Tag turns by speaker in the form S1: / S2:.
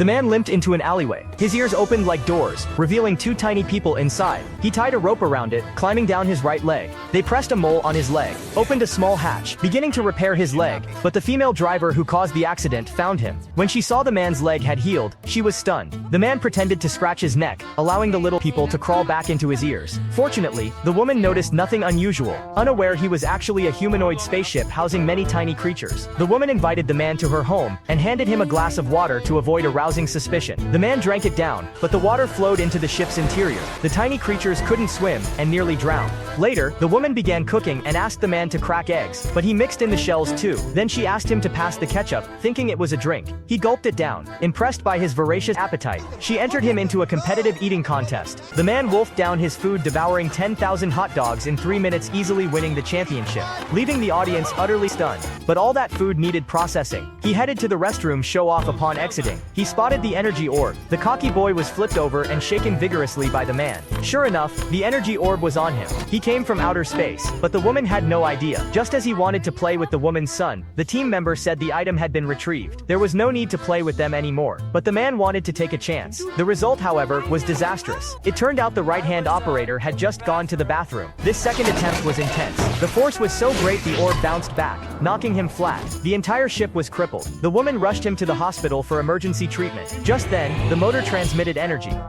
S1: The man limped into an alleyway. His ears opened like doors, revealing two tiny people inside. He tied a rope around it, climbing down his right leg. They pressed a mole on his leg, opened a small hatch, beginning to repair his leg, but the female driver who caused the accident found him. When she saw the man's leg had healed, she was stunned. The man pretended to scratch his neck, allowing the little people to crawl back into his ears. Fortunately, the woman noticed nothing unusual, unaware he was actually a humanoid spaceship housing many tiny creatures. The woman invited the man to her home, and handed him a glass of water to avoid arousing suspicion. The man drank it down, but the water flowed into the ship's interior. The tiny creatures couldn't swim, and nearly drowned. Later, the woman began cooking and asked the man to crack eggs, but he mixed in the shells too. Then she asked him to pass the ketchup, thinking it was a drink. He gulped it down. Impressed by his voracious appetite, she entered him into a competitive eating contest. The man wolfed down his food, devouring 10,000 hot dogs in 3 minutes, easily winning the championship, leaving the audience utterly stunned. But all that food needed processing. He headed to the restroom show off. Upon exiting, he spotted the energy orb. The cocky boy was flipped over and shaken vigorously by the man. Sure enough, the energy orb was on him. He came from outer space, but the woman had no idea. Just as he wanted to play with the woman's son, the team member said the item had been retrieved. There was no need to play with them anymore, but the man wanted to take a chance. The result, however, was disastrous. It turned out the right-hand operator had just gone to the bathroom. This second attempt was intense. The force was so great the orb bounced back, knocking him flat. The entire ship was crippled. The woman rushed him to the hospital for emergency treatment. Just then, the motor transmitted energy.